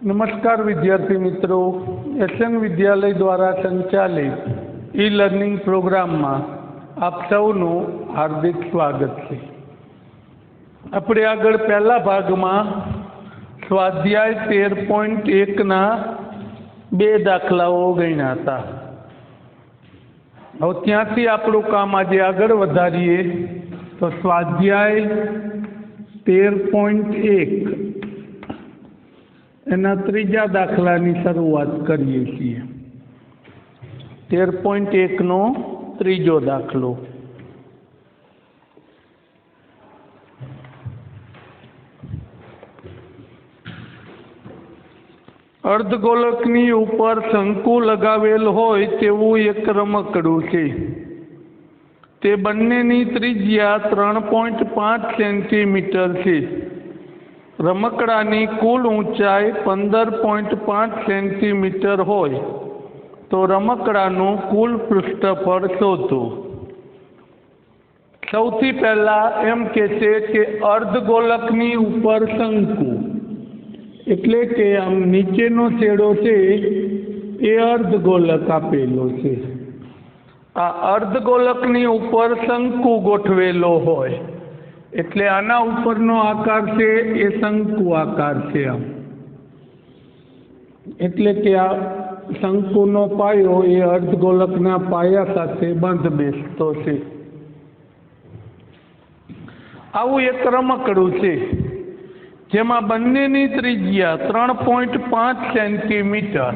नमस्कार विद्यार्थी मित्रों, एसएन विद्यालय द्वारा संचालित ई लर्निंग प्रोग्राम में आप सौनु हार्दिक स्वागत है। अपने आगळ पहला भाग में स्वाध्याय 13.1 ना 2 दाखलाओ गण्या था। हवे त्यांथी आपणुं काम आजे आगळ वधारीए तो स्वाध्याय 13.1 एना त्रीजा दाखलानी शरूआत करीए छीए। 13.1 नो त्रीजो दाखलो। अर्धगोलकनी ऊपर शंकु लगावेल होय तेवुं एक रमकडुं छे। ते बंनेनी त्रिज्या 3.5 सेंटीमीटर छे। रमकडानी कुल ऊंचाई 15.5 सेंटीमीटर होय तो रमकडानुं कुल पृष्ठफळ शोधो। सौथी पहला एम कहे कि अर्धगोलकनी ऊपर शंकु एटले के आम नीचेनो छेडो छे ए अर्धगोलक आपेलो छे। आ अर्धगोलकनी ऊपर शंकु गोठवेलो होय एटले आना उपरनो आकार छे ए शंकु आकार छे। आम एटले के आ शंकुनो पायो ए अर्धगोलकना पाया साथे बंध बेसतो छे। आवुं एक रमकडुं छे जेमां बंनेनी त्रिज्या 3.5 सेंटीमीटर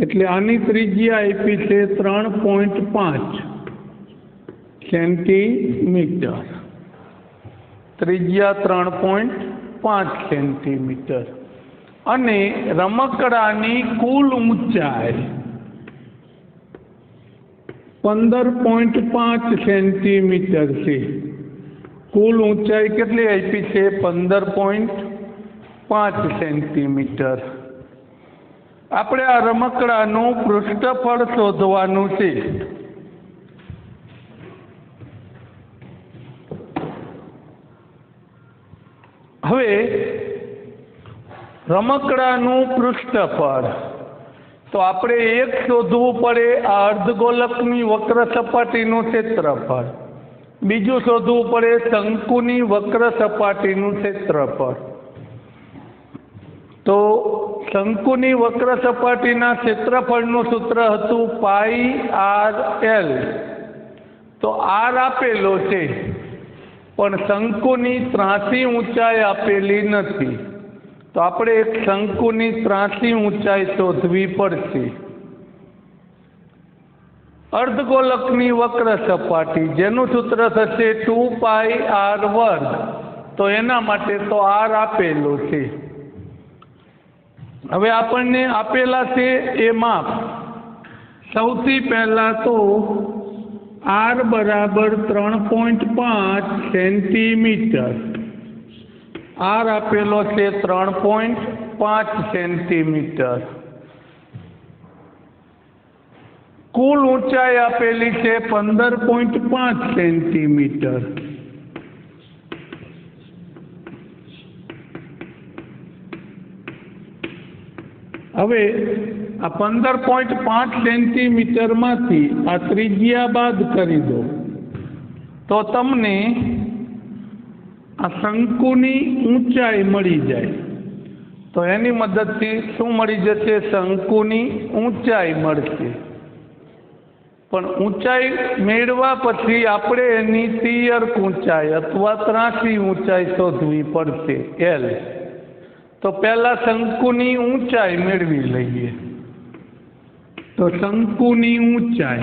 एटले आनी त्रिज्या आपी छे 3.5 सेंटीमीटर। त्रिज्या 3.5 सेंटीमीटर अने रमकडानी कुल ऊंचाई 15.5 सेंटीमीटर छे। कुल ऊंचाई केटली आपी छे 15.5 सेंटीमीटर। आपणे आ रमकडानुं पृष्ठफळ शोधवानुं छे। हवे रमकडानुं पृष्ठफळ तो आपणे एक शोधवुं पड़े आ अर्धगोलकनी वक्र सपाटीनुं क्षेत्रफळ, बीजुं शोधवुं पड़े शंकुनी वक्र सपाटीनुं क्षेत्रफळ। तो शंकुनी वक्र सपाटीना क्षेत्रफळनुं सूत्र हतुं पाई आर एल। तो आर आपेलो छे पण शंकुनी ત્રાસી ऊंचाई आपेली नथी। तो आपणे एक शंकुनी ત્રાસી ऊंचाई शोधवी पड़शे। अर्धगोलकनी वक्र सपाटी जेनुं सूत्र थशे 2 पाई आर वर्ग। तो एना माटे तो आर आपेलो छे। हवे आपणने आपेला छे ए माप। सौथी पहला तो आर बराबर 3.5 सेंटीमीटर। आर आपेलो छे 3.5 सेंटीमीटर। कुल ऊंचाई आपेली छे 15.5 सेंटीमीटर। हवे आ 15.5 सेंटीमीटर मांथी आ त्रिज्या बाद करी दो तो तमने आ शंकुनी ऊंचाई मळी जाए। तो एनी मददथी शुं मळी जशे? शंकुनी ऊंचाई मळशे। पण ऊंचाई मेळवा पछी आपणे एनी तियर्क ऊंचाई अथवा ત્રાસી ऊंचाई शोधवी पड़शे एल। तो पहला शंकुनी ऊंचाई मेळवी लईए। तो शंकुनी ऊंचाई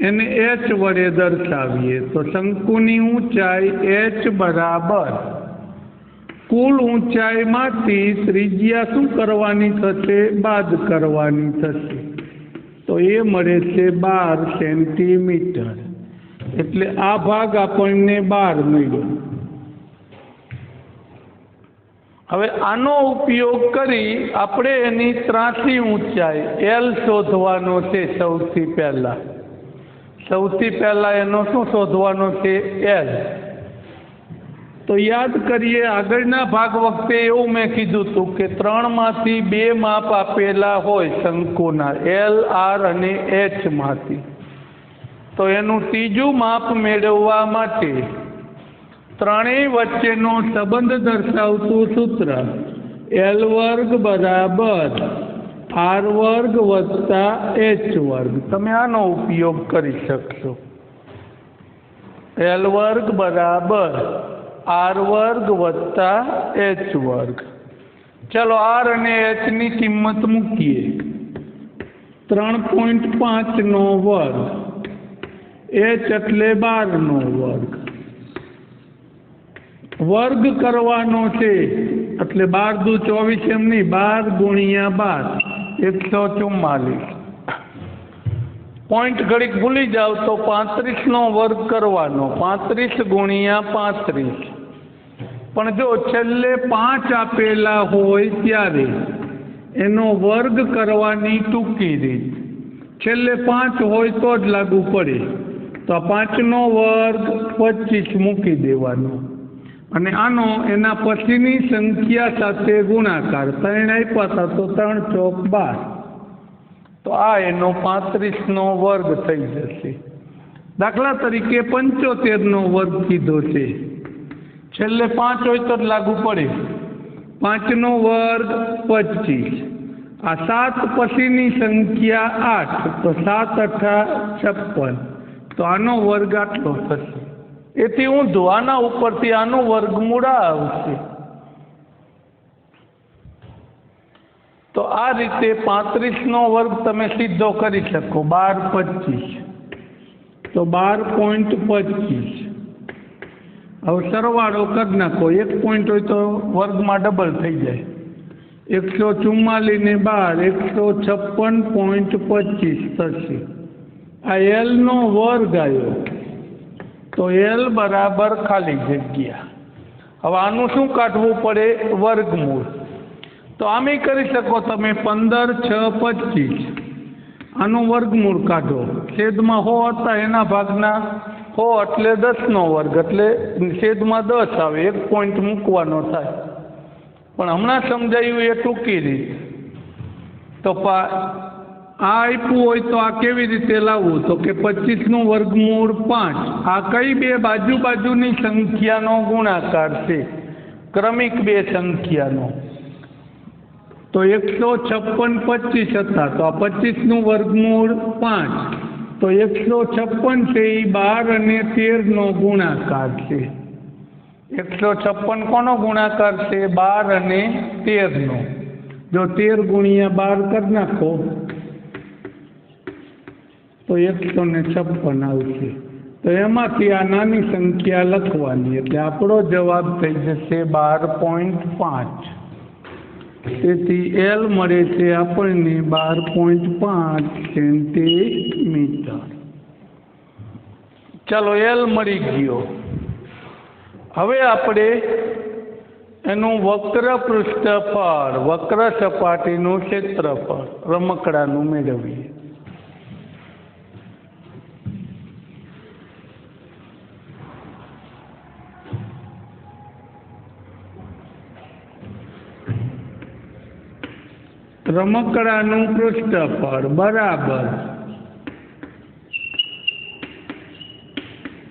एने एच वडे दर्शावीए। तो शंकुनी ऊंचाई एच बराबर कुल ऊंचाई मांथी त्रिज्या शुं करवानी थशे? बाद करवानी थशे। तो ए मळे छे 12 सेंटीमीटर। एटले आ भाग आपणने 12 मळ्यो। हवे आनो उपयोग करी आपणे एनी ત્રાસી ऊंचाई एल शोधवानो छे। सौथी पहला एनो शुं शोधवानो छे? एल। तो याद करिए આગળના ભાગ વખતે એવું મેં કીધું હતું કે 3 માંથી 2 માપ આપેલા હોય શંકુના L R અને H માંથી, તો એનું ત્રીજું માપ મેળવવા માટે ત્રણેય વચ્ચેનો સંબંધ દર્શાવતું સૂત્ર L વર્ગ બરાબર R વર્ગ વત્તા H વર્ગ, તમે આનો ઉપયોગ કરી શકશો। L વર્ગ બરાબર R વર્ગ વત્તા H વર્ગ। ચલો R અને H ની કિંમત મૂકીએ। 3.5 નો વર્ગ, H એટલે 12 નો વર્ગ, વર્ગ કરવાનો છે એટલે 12 દુ 24 એમ નહીં, 12 ગુણ્યા 12 144। પોઈન્ટ ઘડીક ભૂલી જાવ તો 35 નો વર્ગ કરવાનો, 35 ગુણ્યા 35। પણ જો છેલ્લે 5 આપેલા હોય ત્યારે એનો વર્ગ કરવાની ટૂંકી રીત, છેલ્લે 5 હોય તો જ લાગુ પડે, તો 5 નો વર્ગ 25 મૂકી દેવાનો અને આનો એના પછીની સંખ્યા સાથે ગુણાકાર, 3 આપ્યા હતા તો 3 ચોક 12, તો આ એનો 35 નો વર્ગ થઈ જશે। દાખલા તરીકે 75 નો વર્ગ કીધો છે, છેલ્લે 5 હોય તો જ લાગુ પડે, 5 નો વર્ગ 25, આ 7 પછીની સંખ્યા 8, તો 7 અઠા 56, તો આનો વર્ગ આટલો થશે। એથી ઊંધું આના ઉપરથી આનું વર્ગમૂળ આવશે। તો આ રીતે 35 નો વર્ગ તમે સીધો કરી શકો, 12 25, તો 12.25। હવે સરવાળો કરી નાખો, 1 પોઈન્ટ હોય તો વર્ગમાં ડબલ થઈ જાય, 144 ને 12 156.25 થશે। આ L નો વર્ગ આવ્યો, તો L બરાબર ખાલી જગ્યા। હવે આનું શું કાઢવું પડે? વર્ગમૂળ। તો આમે કરી શકો તમે, 15 6 25, આનું વર્ગમૂળ કાઢો, છેદમાં 100 હતા એના ભાગના 100 એટલે 10 નો વર્ગ, એટલે છેદમાં 10 આવે, 1 પોઈન્ટ મૂકવાનો થાય। પણ હમણાં સમજાયું એ ટૂંકી રીત। તો આ આપ્યું હોય તો આ કેવી રીતે લાવવું? તો કે 25 નું વર્ગમૂળ 5, આ કઈ બે બાજુની સંખ્યાનો ગુણાકાર છે? ક્રમિક બે સંખ્યાનો। તો 156 25 હતા, તો આ 25 નું વર્ગમૂળ 5, તો 156 છે એ 12 અને 13 નો ગુણાકાર છે। 156 કોનો ગુણાકાર છે? 12 અને 13 નો। જો 13 ગુણ્યા 12 કરી નાખો તો 156 આવશે। તો એમાંથી આ નાની સંખ્યા લખવાની, એટલે આપણો જવાબ થઈ જશે 12.5। તેથી L મળે છે આપણને 12.5 સેન્ટીમીટર। ચાલો L મળી ગયો। હવે આપણે એનું વક્ર પૃષ્ઠફળ, વક્ર સપાટીનું ક્ષેત્રફળ રમકડાનું મેળવીએ। રમકડાનું પૃષ્ઠફળ બરાબર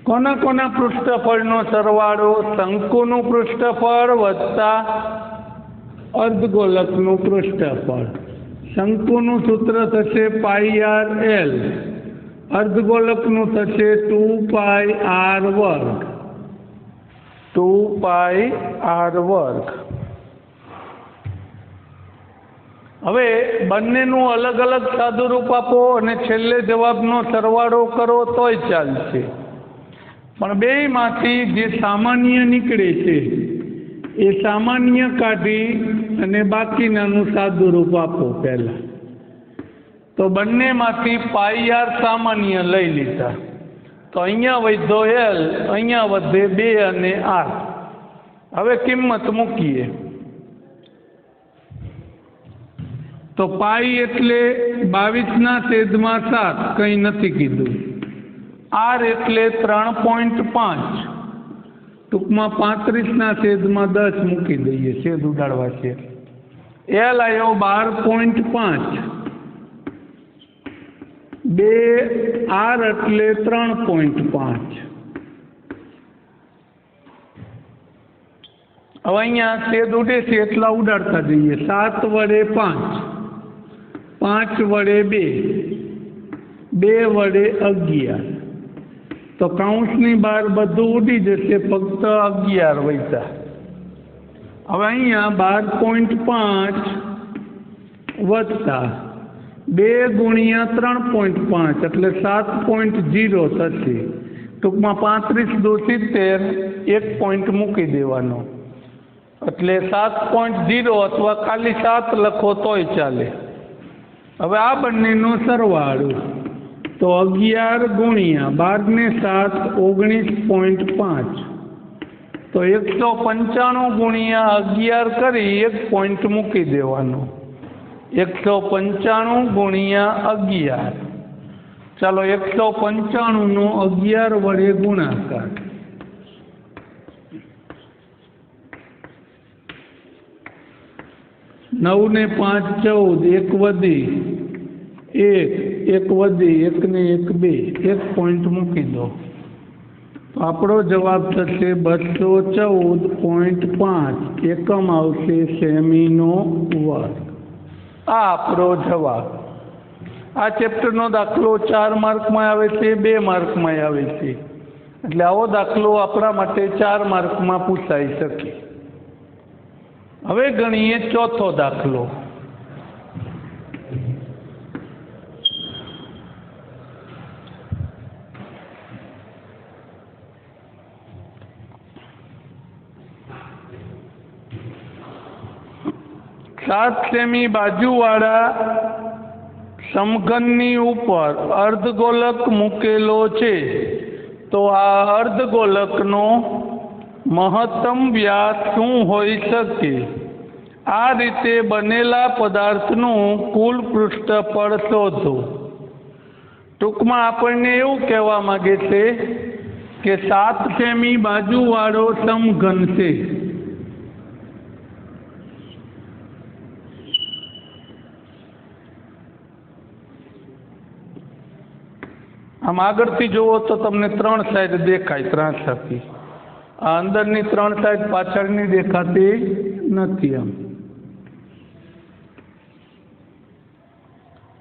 કોના પૃષ્ઠફળનો સરવાળો? શંકુનું પૃષ્ઠફળ વત્તા અર્ધગોલકનું પૃષ્ઠફળ। શંકુનું સૂત્ર થશે πr_L, અર્ધગોલકનું થશે 2πr વર્ગ, 2πr વર્ગ। હવે બંનેનું અલગ અલગ સાદુરૂપ આપો અને છેલ્લે જવાબનો સરવાળો કરો તોય ચાલશે, પણ બેયમાંથી જે સામાન્ય નીકળે છે એ સામાન્ય કાઢી અને બાકીનાનું સાદુરૂપ આપો પહેલા। તો બંનેમાંથી πr સામાન્ય લઈ લીધા, તો અહીંયા વધ્યો L, અહીંયા વધે 2 અને R। હવે કિંમત મૂકીએ તો પાઈ એટલે 22/7, કંઈ નથી કીધું। R એટલે 3.5, ટૂંકમાં 35/10 મૂકી દઈએ, છેદ ઉડાડવા છે. એલ આવ્યો 12.5, 2R એટલે 3.5. હવે અહીંયા છેદ ઉડે છે એટલા ઉડાડતા જઈએ. 7 વડે 5, 5 વડે 2, 2 વડે 11. તો કૌંસની બહાર બધું ઉડી જશે, ફક્ત 11 વધ્યા. હવે અહીંયા 12.5 વત્તા 2 ગુણ્યા 3.5 એટલે 7.0 થશે. ટૂંકમાં 35 દુ 70, 1 પોઈન્ટ મૂકી દેવાનો એટલે 7.0 અથવા ખાલી 7 લખો તોય ચાલે. હવે આ બંનેનો સરવાળો તો 11 ગુણ્યા 12 ને 7 19.5 તો 195 ગુણ્યા 11 કરી 1 પોઈન્ટ મૂકી દેવાનો. 195 ગુણ્યા 11. ચાલો 195નો 11 વડે ગુણાકાર. 9 ને 5 14, 1 વધી 1 વધી 1 ને 1 2, 1 પોઈન્ટ મૂકી દો. તો આપણો જવાબ થશે 214.5 એકમ આવશે સેમીનો વર્ગ. આ આપણો જવાબ. આ ચેપ્ટરનો દાખલો 4 માર્કમાં આવે છે, 2 માર્કમાં આવે છે. એટલે આવો દાખલો આપણા માટે 4 માર્કમાં પૂછાઈ શકે. હવે ગણીએ ચોથો દાખલો. સાત સેમી બાજુવાળા સમઘનની ઉપર અર્ધગોલક મૂકેલો છે. તો આ અર્ધગોલકનો મહત્તમ વ્યાસ શું હોઈ શકે? આ રીતે બનેલા પદાર્થનું કુલ પૃષ્ઠફળ શોધો. ટૂંકમાં આપણને એવું કહેવા માંગે છે કે 7 સેમી બાજુવાળો સમઘન છે. આમ આગળથી જુઓ તો તમને 3 સાઈડ દેખાય, ત્રાંસાથી. આ અંદરની 3 સાઈડ પાછળની દેખાતી નથી. આમ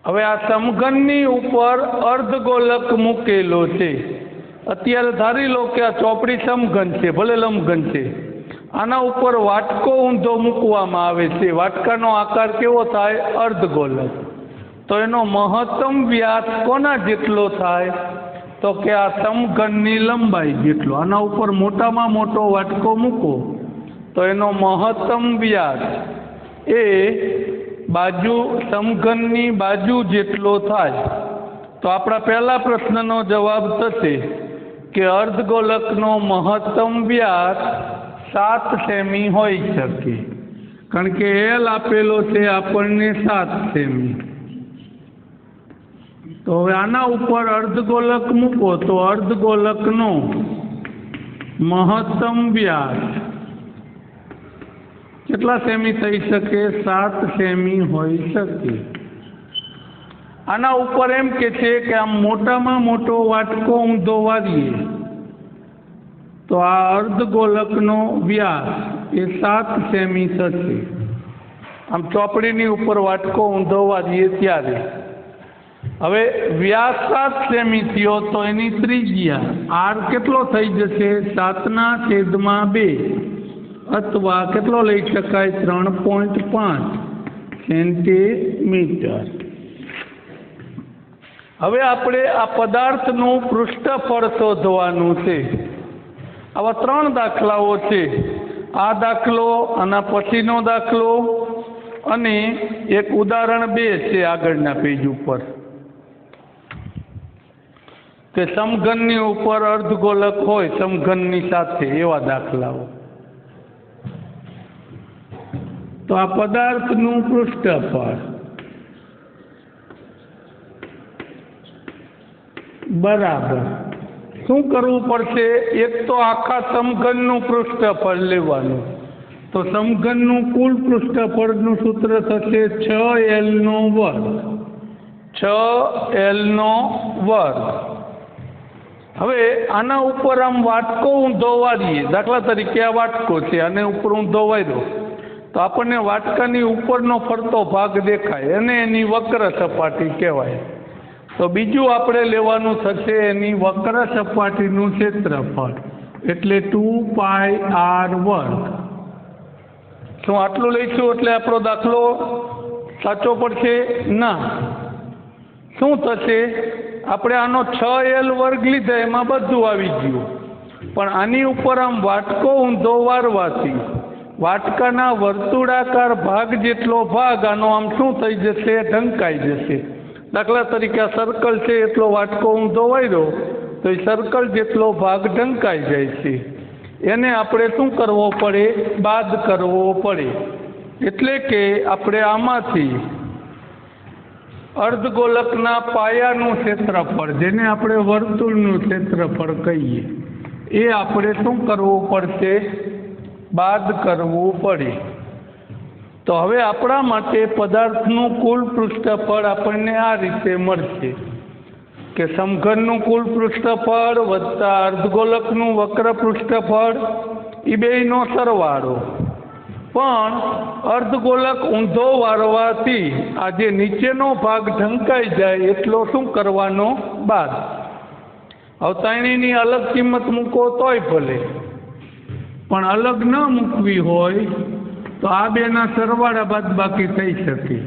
હવે આ સમઘનની ઉપર અર્ધગોલક મૂકેલો છે. અત્યારે ધારી લો કે આ ચોપડી સમઘન છે, ભલે લંબઘન છે. આના ઉપર વાટકો ઊંધો મૂકવામાં આવે છે. વાટકાનો આકાર કેવો થાય? અર્ધગોલક. તો એનો મહત્તમ વ્યાસ કોના જેટલો થાય? તો કે આ સમઘનની લંબાઈ જેટલો. આના ઉપર મોટામાં મોટો વાટકો મૂકો તો એનો મહત્તમ વ્યાસ એ બાજુ સમઘનની બાજુ જેટલો થાય. તો આપણા પહેલા પ્રશ્નનો જવાબ થશે કે અર્ધગોલકનો મહત્તમ વ્યાસ 7 સેમી હોઈ શકે, કારણ કે એલ આપેલો છે આપણને 7 સેમી. તો હવે આના ઉપર અર્ધગોલક મૂકો તો અર્ધગોલકનો મહત્તમ વ્યાસ કેટલા સેમી થઈ શકે? 7 સેમી હોઈ શકે. આના ઉપર એમ કે છે કે આમ મોટામાં મોટો વાટકો ઊંધો વાળીએ તો આ અર્ધગોલકનો વ્યાસ એ 7 સેમી થશે. આમ ચોપડીની ઉપર વાટકો ઊંધો વાળીએ ત્યારે. હવે વ્યાસ 7 સેમી થયો તો એની ત્રિજ્યા આર કેટલો થઈ જશે? 7/2 અથવા કેટલો લઈ શકાય? 3.5 સેન્ટીમીટર. હવે આપણે આ પદાર્થનું પૃષ્ઠફળ શોધવાનું છે. આવા 3 દાખલાઓ છે. આ દાખલો, આના પછીનો દાખલો અને એક ઉદાહરણ 2 છે આગળના પેજ ઉપર, કે સમઘનની ઉપર અર્ધગોલક હોય સમઘનની સાથે, એવા દાખલાઓ. તો આ પદાર્થનું પૃષ્ઠફળ બરાબર શું કરવું પડશે? એક તો આખા સમઘનનું પૃષ્ઠફળ લેવાનું. તો સમઘનનું કુલ પૃષ્ઠફળનું સૂત્ર થશે 6L² 6L². હવે આના ઉપર આમ વાટકો ઊંધો વાળીએ. દાખલા તરીકે આ વાટકો છે, આને ઉપર ઊંધો વાળ્યો તો આપણને વાટકાની ઉપરનો ફરતો ભાગ દેખાય અને એની વક્ર સપાટી કહેવાય. તો બીજું આપણે લેવાનું થશે એની વક્ર સપાટીનું ક્ષેત્રફળ, એટલે 2πr². શું આટલું લઈશું એટલે આપણો દાખલો સાચો પડશે? ના. શું થશે? આપણે આનો 6L² લીધા, એમાં બધું આવી ગયું, પણ આની ઉપર આમ વાટકો ઊંધો વારવાથી વાટકાના વર્તુળાકાર ભાગ જેટલો ભાગ આનો આમ શું થઈ જશે? ઢંકાઈ જશે. દાખલા તરીકે આ સર્કલ છે, એટલો વાટકો ઊંધો વાળ્યો તો એ સર્કલ જેટલો ભાગ ઢંકાઈ જાય છે. એને આપણે શું કરવો પડે? બાદ કરવો પડે. એટલે કે આપણે આમાંથી અર્ધગોલકના પાયાનું ક્ષેત્રફળ, જેને આપણે વર્તુળનું ક્ષેત્રફળ કહીએ, એ આપણે શું કરવું પડશે? બાદ કરવું પડે. તો હવે આપણા માટે પદાર્થનું કુલ પૃષ્ઠફળ આપણને આ રીતે મળશે કે સમઘનનું કુલ પૃષ્ઠફળ વત્તા અર્ધગોલકનું વક્ર પૃષ્ઠફળ, એ બેયનો સરવાળો. પણ અર્ધગોલક ઊંધો વાળવાથી આ જે નીચેનો ભાગ ઢંકાઈ જાય એટલો શું કરવાનો? બાદ. હવે ત્રણેયની અલગ કિંમત મૂકો તોય ભલે, પણ અલગ ન મૂકવી હોય તો આ બેના સરવાળા બાદબાકી થઈ શકે.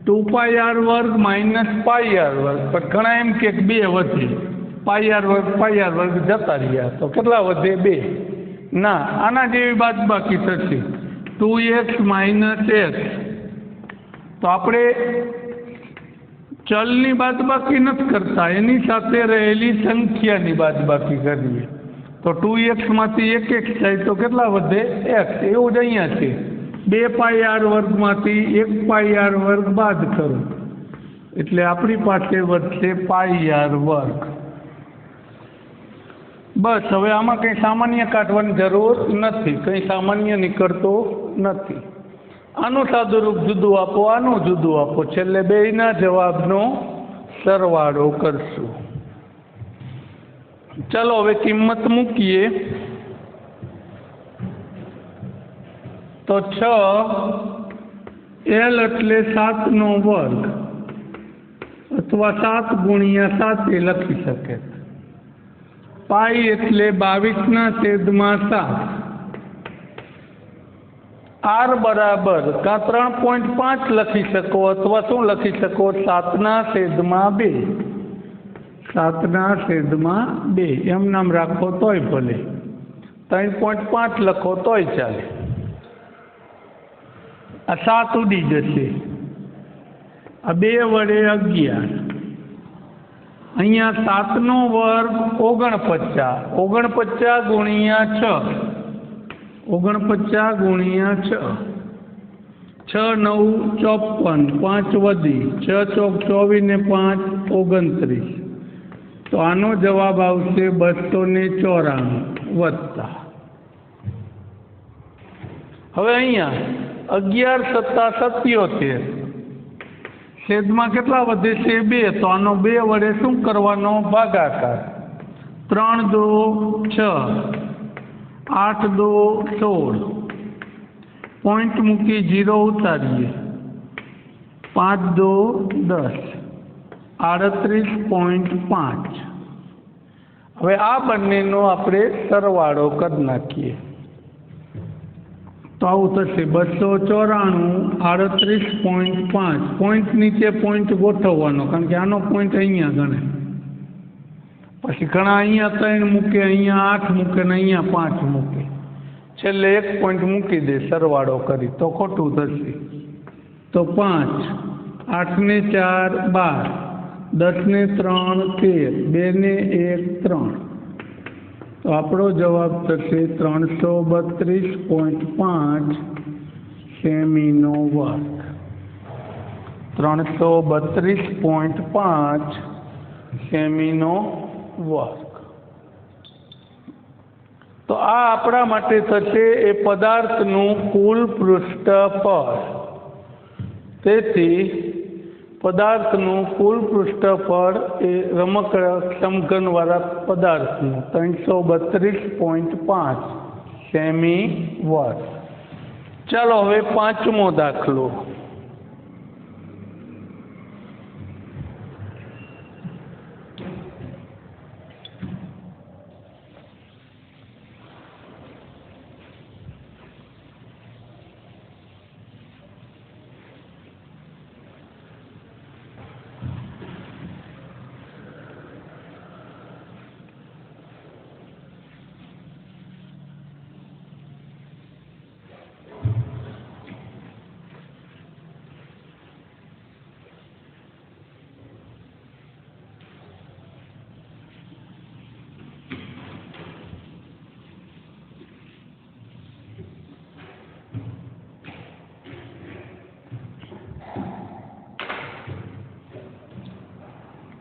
2πr² - πr². પણ ઘણા એમ કે 2 વધે, πr² જતા રહ્યા તો કેટલા વધે? 2. ના, આના જેવી બાદબાકી થશે 2x - x. તો આપણે ચલની બાદબાકી નથી કરતા, એની સાથે રહેલી સંખ્યાની બાદબાકી કરીએ. તો 2x માંથી 1x જાય તો કેટલા વધે? x. એવું જ અહીંયા છે, 2πr² માંથી 1πr² બાદ કરો એટલે આપણી પાસે વધશે πr². બસ. હવે આમાં કંઈ સામાન્ય કાઢવાની જરૂર નથી, કંઈ સામાન્ય નીકળતો નથી. આનું સાદુરૂપ જુદું આપો, આનું જુદું આપો, છેલ્લે બેયના જવાબનો સરવાળો કરશું. ચાલો હવે કિંમત મૂકીએ. તો 6L એટલે 7² અથવા 7 × 7 એ લખી શકે. પાઈ એટલે 22/7. R બરાબર કાં 3.5 લખી શકો અથવા શું લખી શકો? 7/2. 7/2 એમ નામ રાખો તોય ભલે, 3.5 લખો તોય ચાલે. આ 7 ઉડી જશે. આ 2 વડે 11. અહીંયા 7² 49. 49 × 6. 6 × 9 = 54. 5 વધી, 6 × 4 = 24 ને 5 = 29. તો આનો જવાબ આવશે 294 વત્તા. હવે અહીંયા 11 × 7 = 77. છેદમાં કેટલા વધે છે? 2. તો આનો 2 વડે શું કરવાનો? ભાગાકાર. 3 × 2 = 6, 8 × 2 = 16. પોઈન્ટ મૂકી 0 ઉતારીએ, 5 × 2 = 10, 38.5. હવે આ બંનેનો આપણે સરવાળો કરી નાખીએ તો આવું થશે 294 38.5. પોઈન્ટ નીચે પોઈન્ટ ગોઠવવાનો, કારણ કે આનો પોઈન્ટ અહીંયા ગણે. પછી ઘણા અહીંયા 3 મૂકે, અહીંયા 8 મૂકે ને અહીંયા 5 મૂકે. છેલ્લે 1 પોઈન્ટ મૂકી દે સરવાળો કરી તો ખોટું થશે. તો 5, 8 ને 4 12, 10 ને 3 13, 2 ને 1 3. તો આપણો જવાબ થશે 332.5 સેમીનો વર્ગ. 332.5 સેમીનો વર્ગ. તો આ આપણા માટે થશે એ પદાર્થનું કુલ પૃષ્ઠફળ। તેથી પદાર્થનું કુલ પૃષ્ઠફળ એ રમકડા સમઘનવાળા પદાર્થનું 332.5 સેમી વર્ગ। ચાલો હવે પાંચમો દાખલો।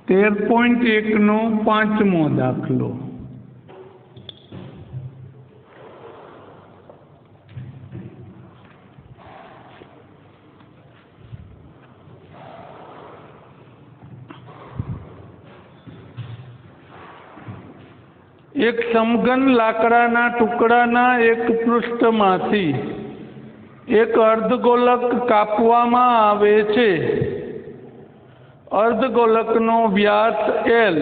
તેર પોઈન્ટ એકનો પાંચમો દાખલો। એક સમઘન લાકડાના ટુકડાના એક પૃષ્ઠમાંથી એક અર્ધગોલક કાપવામાં આવે છે। અર્ધગોલકનો વ્યાસ L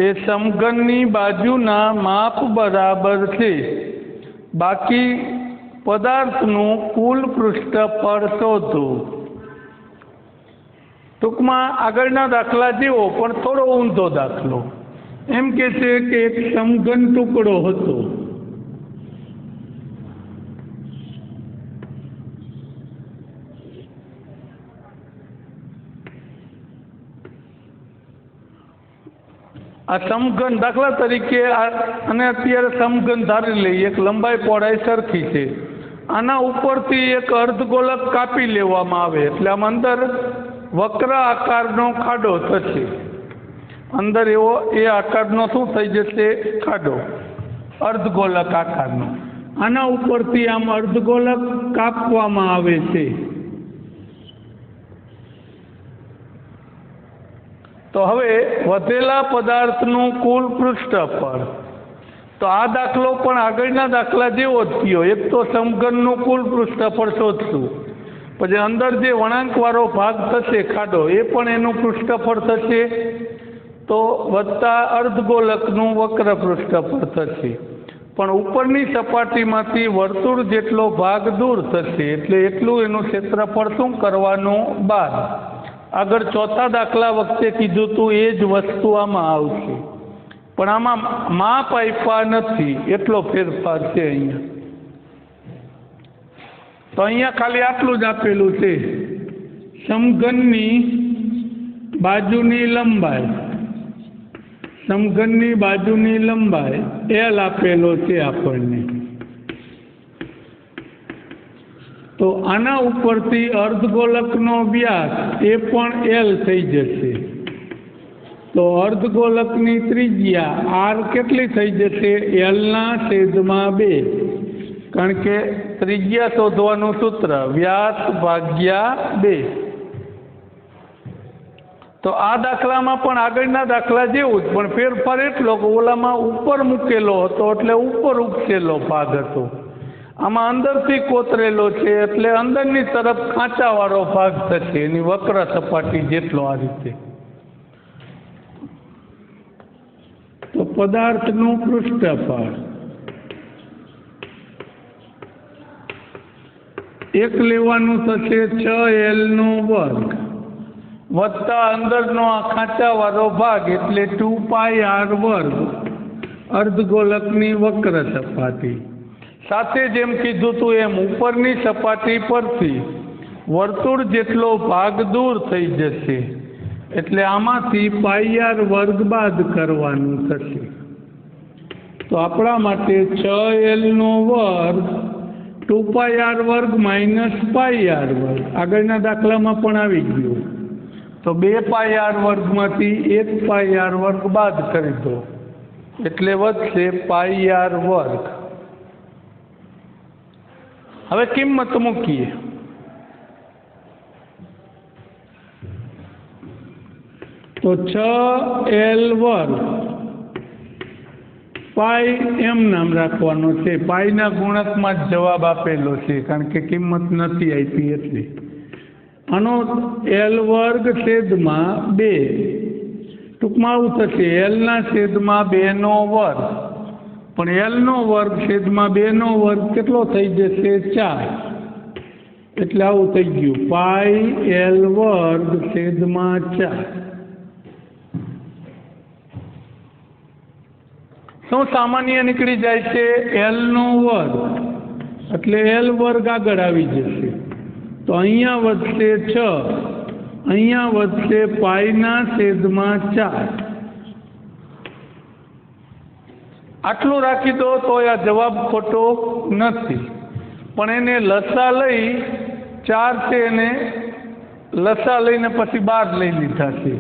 એ સમઘનની બાજુના માપ બરાબર છે। બાકી પદાર્થનું કુલ પૃષ્ઠફળ શોધો। ટૂંકમાં આગળના દાખલા જેવો પણ થોડો ઊંધો દાખલો। એમ કે છે કે એક સમઘન ટુકડો હતો, આ સમઘન દાખલા તરીકે અને અત્યારે સમઘન ધારી લઈએ, એક લંબાઈ પહોળાઈ સરખી છે। આના ઉપરથી એક અર્ધગોલક કાપી લેવામાં આવે એટલે આમ અંદર વક્ર આકારનો ખાડો થશે। અંદર એવો એ આકારનો શું થઈ જશે? ખાડો, અર્ધગોલક આકારનો। આના ઉપરથી આમ અર્ધગોલક કાપવામાં આવે છે। તો હવે વધેલા પદાર્થનું કુલ પૃષ્ઠફળ, તો આ દાખલો પણ આગળના દાખલા જેવો જ થયો। એક તો સમઘનનું કુલ પૃષ્ઠફળ શોધશું, પછી અંદર જે વળાંકવાળો ભાગ થશે ખાડો એ પણ એનું પૃષ્ઠફળ થશે, તો વત્તા અર્ધગોલકનું વક્ર પૃષ્ઠફળ થશે। પણ ઉપરની સપાટીમાંથી વર્તુળ જેટલો ભાગ દૂર થશે એટલે એટલું એનું ક્ષેત્રફળ શું કરવાનું? 12। આગળ ચોથા દાખલા વખતે કીધું હતું એ જ વસ્તુ આમાં આવશે, પણ આમાં માપ આપ્યા નથી એટલો ફેરફાર છે અહીંયા। તો અહીંયા ખાલી આટલું જ આપેલું છે, સમઘનની બાજુની લંબાઈ, સમઘનની બાજુની લંબાઈ L આપેલો છે આપણને। તો આના ઉપરથી અર્ધગોલકનો વ્યાસ એ પણ L થઈ જશે। તો અર્ધગોલકની ત્રિજ્યા R કેટલી થઈ જશે? L/2, કારણ કે ત્રિજ્યા શોધવાનું સૂત્ર વ્યાસ ભાગ્યા 2। તો આ દાખલામાં પણ આગળના દાખલા જેવું જ, પણ ફેરફાર એટલો કે ઓલામાં ઉપર મૂકેલો હતો એટલે ઉપર ઉપસેલો ભાગ હતો, આમાં અંદરથી કોતરેલો છે એટલે અંદરની તરફ ખાંચાવાળો ભાગ થશે, એની વક્ર સપાટી જેટલો આ રીતે। તો પદાર્થનું પૃષ્ઠફળ એક લેવાનું થશે 6L² વત્તા અંદરનો આ ખાંચાવાળો ભાગ એટલે 2πr², અર્ધગોલકની વક્ર સપાટી સાથે જેમ કીધું હતું એમ ઉપરની સપાટી પરથી વર્તુળ જેટલો ભાગ દૂર થઈ જશે એટલે આમાંથી πr² બાદ કરવાનું થશે। તો આપણા માટે 6L² 2πr² - πr², આગળના દાખલામાં પણ આવી ગયું। તો 2πr² 1πr² બાદ કરી દો એટલે વધશે πr²। હવે કિંમત મૂકીએ। તો 6L વર્ગ પાઈ એમ નામ રાખવાનો છે। પાઈના ગુણકમાં જ જવાબ આપેલો છે, કારણ કે કિંમત નથી આપી એટલે। આનો L વર્ગ છેદમાં 2, ટૂંકમાં આવું થશે Lના છેદમાં 2નો વર્ગ, પણ Lનો વર્ગ છેદમાં 2નો વર્ગ કેટલો થઈ જશે? 4, એટલે આવું થઈ ગયું પાઈ L વર્ગ છેદમાં 4। શું સામાન્ય નીકળી જાય છે? Lનો વર્ગ, એટલે L વર્ગ આગળ આવી જશે, તો અહીંયા વધશે 6, અહીંયા વધશે પાઈના છેદમાં 4। આટલું રાખી દો તો આ જવાબ ખોટો નથી, પણ એને લસા લઈ 4 છે, એને લસા લઈને પછી 12 લઈ લીધા છે,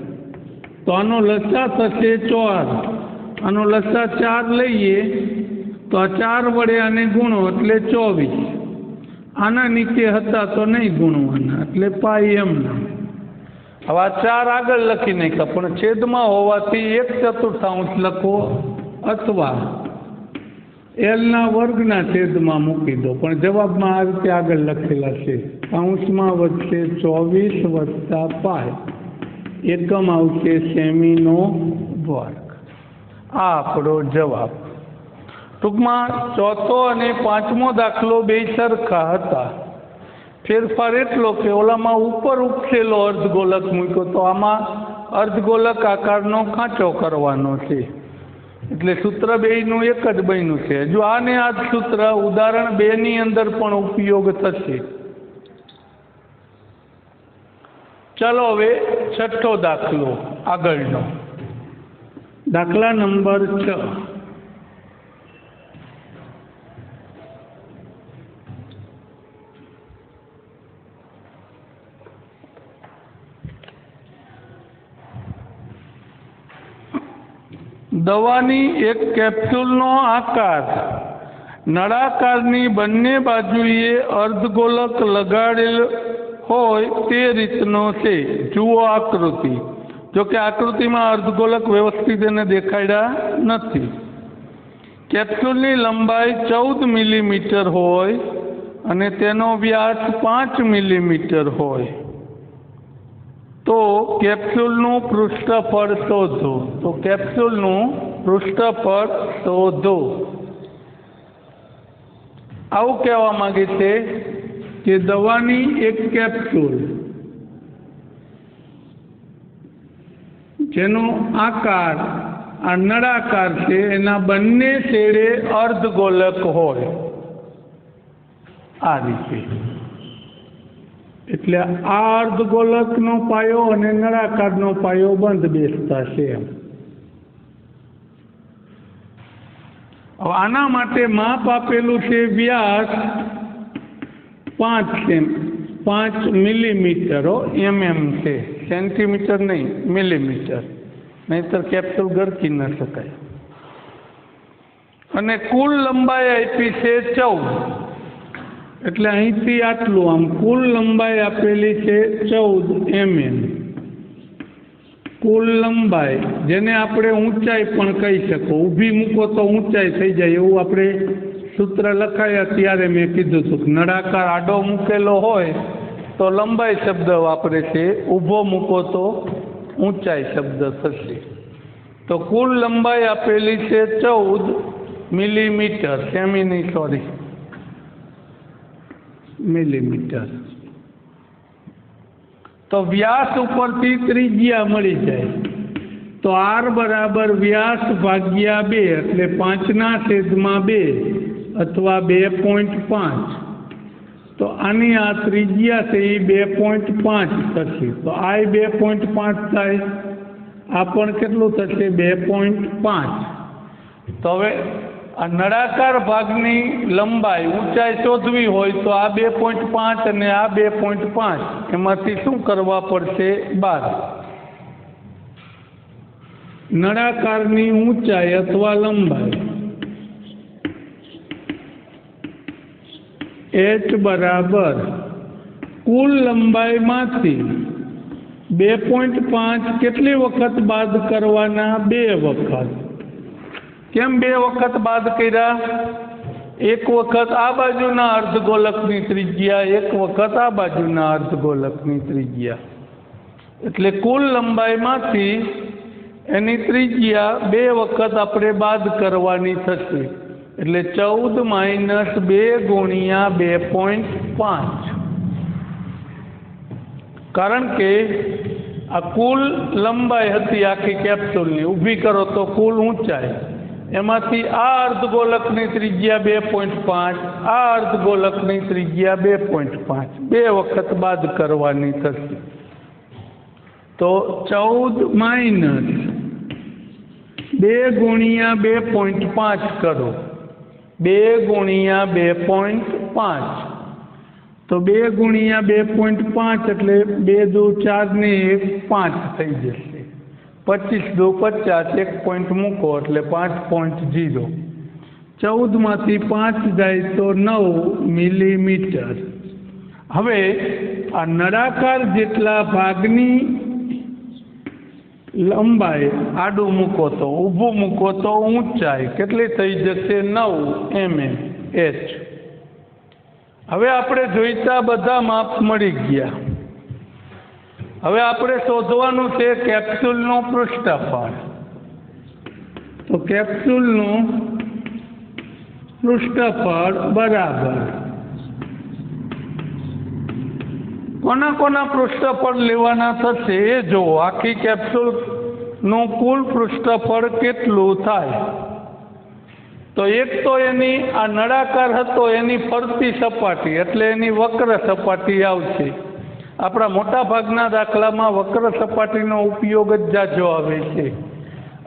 તો આનો લસા થશે 4। આનો લસા 4 લઈએ તો આ 4 વડે આને ગુણો એટલે 24। આના નીચે હતા તો નહીં ગુણવાના, એટલે પાઈ એમના। હવે આ 4 આગળ લખી નાખ્યા, પણ છેદમાં હોવાથી 1/4 લખો, અથવા Lના વર્ગના છેદમાં મૂકી દો, પણ જવાબમાં આ રીતે આગળ લખેલા છે। કૌંસમાં વધશે 24 + પાઈ, એકમ આવશે સેમીનો વર્ગ। આ આપણો જવાબ। ટૂંકમાં ચોથો અને પાંચમો દાખલો બે સરખા હતા। ફેરફાર એટલો કે ઓલામાં ઉપર ઉપસેલો અર્ધગોલક મૂક્યો, તો આમાં અર્ધગોલક આકારનો ખાંચો કરવાનો છે, એટલે સૂત્ર બેયનું એક જ બન્યું છે। જો આને આ સૂત્ર ઉદાહરણ 2ની અંદર પણ ઉપયોગ થશે। ચાલો હવે છઠ્ઠો દાખલો આગળનો, દાખલા નંબર 6। દવાની એક કેપ્સ્યુલનો આકાર નળાકારની બંને બાજુએ અર્ધગોલક લગાડેલ હોય તે રીતનો છે। જુઓ આકૃતિ। જો કે આકૃતિમાં અર્ધગોલક વ્યવસ્થિત એને દેખાડ્યા નથી। કેપ્સ્યુલની લંબાઈ 14 મિલીમીટર હોય અને તેનો વ્યાસ 5 મિલીમીટર હોય, તો કેપ્સ્યુલનું પૃષ્ઠફળ શોધો। તો કેપ્સ્યુલનું પૃષ્ઠફળ શોધો, આવું કહેવા માંગે છે કે દવાની એક કેપ્સ્યુલ જેનો આકાર આ નળાકાર છે, એના બંને છેડે અર્ધગોલક હોય આ રીતે। એટલે આ અર્ધગોલકનો પાયો અને નળાકારનો પાયો બંધ બેસતા છે। હવે આના માટે માપ આપેલું છે, વ્યાસ 5 મિલીમીટર mm છે, સેન્ટીમીટર નહીં, મિલીમીટર, નહીંતર કેપ્સ્યુલ ગરકી ન શકાય। અને કુલ લંબાઈ આપી છે 14, એટલે અહીંથી આટલું, આમ કુલ લંબાઈ આપેલી છે 14 mm। કુલ લંબાઈ, જેને આપણે ઊંચાઈ પણ કહી શકો, ઊભી મૂકો તો ઊંચાઈ થઈ જાય, એવું આપણે સૂત્ર લખાયા ત્યારે મેં કીધું હતું કે નળાકાર આડો મૂકેલો હોય તો લંબાઈ શબ્દ વાપરે છે, ઊભો મૂકો તો ઊંચાઈ શબ્દ થશે। તો કુલ લંબાઈ આપેલી છે 14 મિલીમીટર, સેમીની સોરી, મિલીમીટર। તો વ્યાસ ઉપરથી ત્રિજ્યા મળી જાય, તો R બરાબર વ્યાસ ભાગ્યા 2, એટલે 5/2 અથવા 2.5। તો આની આ ત્રિજ્યા છે એ 2.5 થશે, તો આ 2.5 થાય, આ પણ કેટલું થશે? 2.5। તો હવે આ નળાકાર ભાગની લંબાઈ ઊંચાઈ શોધવી હોય તો આ 2.5 અને આ 2.5 એમાંથી શું કરવા પડશે? 12। નળાકારની ઊંચાઈ અથવા લંબાઈ h બરાબર કુલ લંબાઈમાંથી 2.5 કેટલી વખત બાદ કરવાના? 2 વખત. કેમ 2 વખત બાદ કર્યા? એક વખત આ બાજુના અર્ધગોલકની ત્રિજ્યા, એક વખત આ બાજુના અર્ધગોલકની ત્રિજ્યા, એટલે કુલ લંબાઈમાંથી એની ત્રિજ્યા 2 વખત આપણે બાદ કરવાની થશે. એટલે 14 - 2 ગુણ્યા 2.5. કારણ કે આ કુલ લંબાઈ હતી આખી કેપ્સ્યુલની, ઊભી કરો તો કુલ ઊંચાઈ, એમાંથી આ અર્ધગોલકની ત્રિજ્યા 2.5, આ અર્ધગોલકની ત્રિજ્યા 2.5, 2 વખત બાદ કરવાની થશે. તો 14 - 2 ગુણ્યા 2.5 કરો, 2 ગુણ્યા 2.5, તો 2 ગુણ્યા 2.5 એટલે 2 દુ 4 ને 1 5 થઈ જશે. 25 દુ 50, 1 પોઈન્ટ મૂકો એટલે 5.0. 14 માંથી 5 જાય તો 9 મિલીમીટર. હવે આ નળાકાર જેટલા ભાગની લંબાઈ આડું મૂકો તો, ઊભું મૂકો તો ઊંચાઈ કેટલી થઈ જશે? 9 mm h. હવે આપણે જોઈતા બધા માપ મળી ગયા. હવે આપણે શોધવાનું છે કેપ્સ્યુલનું પૃષ્ઠફળ. તો કેપ્સ્યુલનું પૃષ્ઠફળ બરાબર કોના કોના પૃષ્ઠફળ લેવાના થશે એ જો. આખી કેપ્સ્યુલનું કુલ પૃષ્ઠફળ કેટલું થાય? તો એક તો એની આ નળાકાર હતો એની ફરતી સપાટી એટલે એની વક્ર સપાટી આવશે. આપણા મોટા ભાગના દાખલામાં વક્ર સપાટીનો ઉપયોગ જ જાજો આવે છે.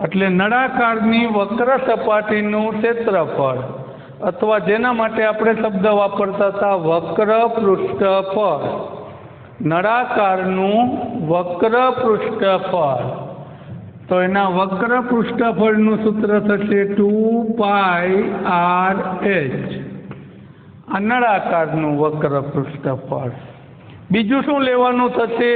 એટલે નળાકારની વક્ર સપાટીનું ક્ષેત્રફળ, અથવા જેના માટે આપણે શબ્દ વાપરતા હતા વક્ર પૃષ્ઠફળ, નળાકારનું વક્ર પૃષ્ઠફળ. તો એના વક્ર પૃષ્ઠફળનું સૂત્ર થશે 2πr/h. આ નળાકારનું વક્ર પૃષ્ઠફળ. બીજું શું લેવાનું થશે?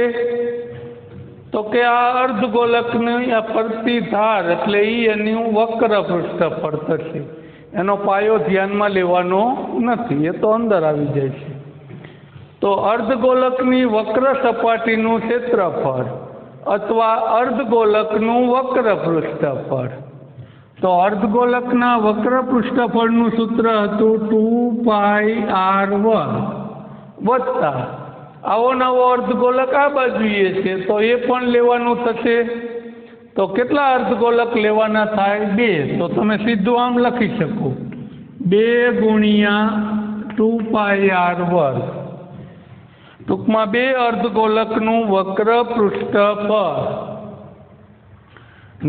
તો કે આ અર્ધગોલકની આ ફરતી ધાર એટલે એનું વક્ર પૃષ્ઠફળ થશે. એનો પાયો ધ્યાનમાં લેવાનો નથી, એ તો અંદર આવી જાય છે. તો અર્ધગોલકની વક્ર સપાટીનું ક્ષેત્રફળ અથવા અર્ધગોલકનું વક્ર પૃષ્ઠફળ. તો અર્ધગોલકના વક્ર પૃષ્ઠફળનું સૂત્ર હતું 2πr² વત્તા આવો નવો અર્ધગોલક આ બાજુએ છે તો એ પણ લેવાનું થશે. તો કેટલા અર્ધગોલક લેવાના થાય? 2. તો તમે સીધું આમ લખી શકો 2 ગુણ્યા 2πr². ટૂંકમાં 2 અર્ધગોલકનું વક્ર પૃષ્ઠફળ,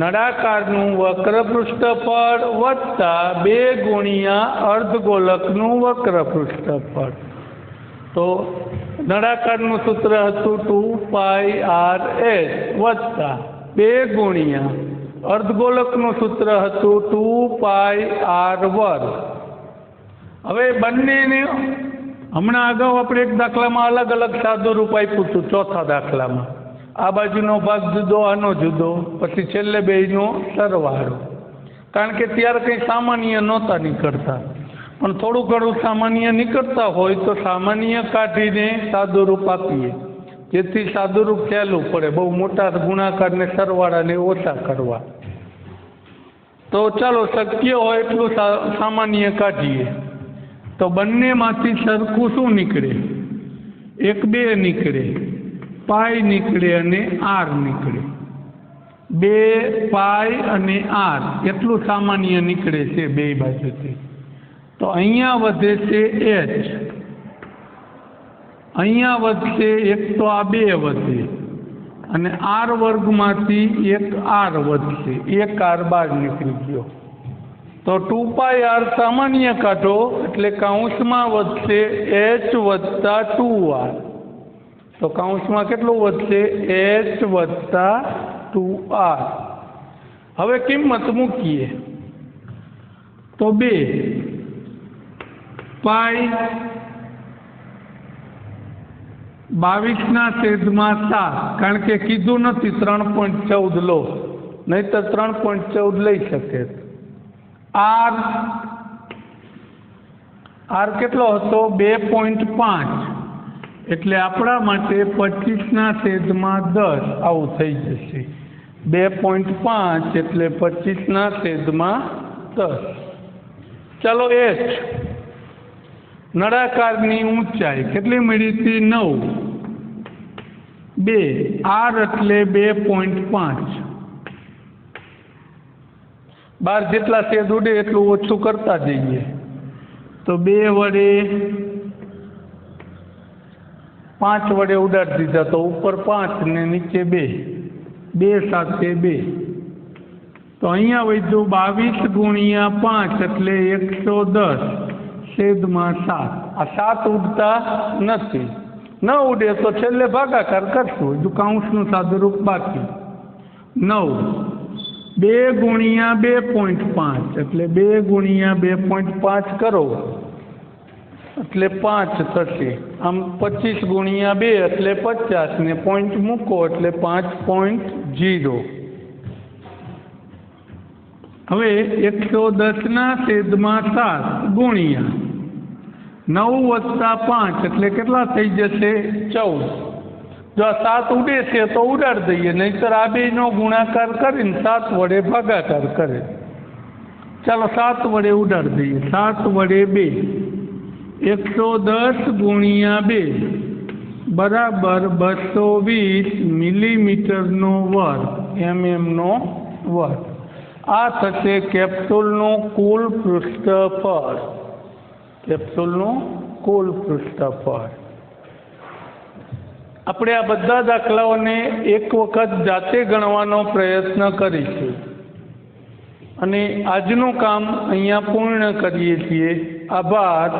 નળાકારનું વક્ર પૃષ્ઠફળ વત્તા 2 ગુણ્યા અર્ધગોલકનું વક્ર પૃષ્ઠફળ. તો નળાકારનું સૂત્ર હતું 2πr/h વત્તા 2 ગુણ્યા અર્ધગોલકનું સૂત્ર હતું 2πr². હવે બંનેને હમણાં અગાઉ આપણે એક દાખલામાં અલગ અલગ સાદું રૂપ આપ્યું હતું. ચોથા દાખલામાં આ બાજુનો ભાગ જુદો, આનો જુદો, પછી છેલ્લે બેયનો સરવાળો. કારણ કે ત્યારે કંઈ સામાન્ય નહોતા નીકળતા, પણ થોડું ઘણું સામાન્ય નીકળતા હોય તો સામાન્ય કાઢીને સાદું રૂપ આપીએ, જેથી સાદું રૂપ સહેલું પડે. બહુ મોટા ગુણાકારને સરવાળાને ઓછા કરવા. તો ચાલો શક્ય હોય એટલું સામાન્ય કાઢીએ. તો બંનેમાંથી સરખું શું નીકળે? 1 2 નીકળે, પાઈ નીકળે અને આર નીકળે. 2 પાઈ અને આર એટલું સામાન્ય નીકળે છે બે બાજુથી. તો અહીંયા વધે છે h, અહીંયા વધશે એક તો આ 2 વધે અને આર વર્ગમાંથી 1 આર વધશે. 1 આર બહાર નીકળી ગયો. તો 2πr સામાન્ય કાઢો એટલે કૌંસમાં વધશે h વત્તા 2r. તો કૌંસમાં કેટલું વધશે? h વત્તા 2r. હવે કિંમત મૂકીએ તો 2 પાઈ 22/7 કારણ કે કીધું નથી 3.14 લો, નહીતર 3.14 લઈ શકે. આર કેટલો હતો? 2.5. એટલે આપણા માટે 25/10 આવું થઈ જશે. 2.5 એટલે 25/10. ચાલો H નળાકારની ઊંચાઈ કેટલી મળી હતી? 9. 2 આર એટલે 2.5. 12 જેટલા છેદ ઉડે એટલું ઓછું કરતા જઈએ. તો 2 વડે 5 વડે ઉડાડી દીધા તો ઉપર 5 ને નીચે 2. 2 સાથે 2. તો અહીંયા વધ્યું 22 × 5 એટલે 110/7. આ 7 ઉડતા નથી. ન ઉડે તો છેલ્લે ભાગાકાર કરશું. હજુ કાઉન્સનું સાદુરૂપ બાકી. 9. 2 × 2.5 એટલે 2 × 2.5 કરો એટલે 5 થશે. આમ 25 × 2 એટલે 50 ને પોઈન્ટ મૂકો એટલે 5.0. હવે 110/7 ગુણ્યા 9 + 5 એટલે કેટલા થઈ જશે? 14. જો આ 7 ઉડે છે તો ઉડાડી દઈએ, નહીતર આ બેનો ગુણાકાર કરીને 7 વડે ભાગાકાર કરે. ચાલો 7 વડે ઉડાડી દઈએ. 7 વડે 2. 110 × 2 બરાબર 220 મિલીમીટરનો વર્ગ, mm/નો વર્ગ. આ થશે કેપ્સ્યુલનું કુલ પૃષ્ઠફળ. કેપ્સ્યુલનું કુલ પૃષ્ઠફળ. આપણે આ બધા દાખલાઓને એક વખત જાતે ગણવાનો પ્રયત્ન કરીશું અને આજનું કામ અહીંયા પૂર્ણ કરીએ છીએ. આભાર.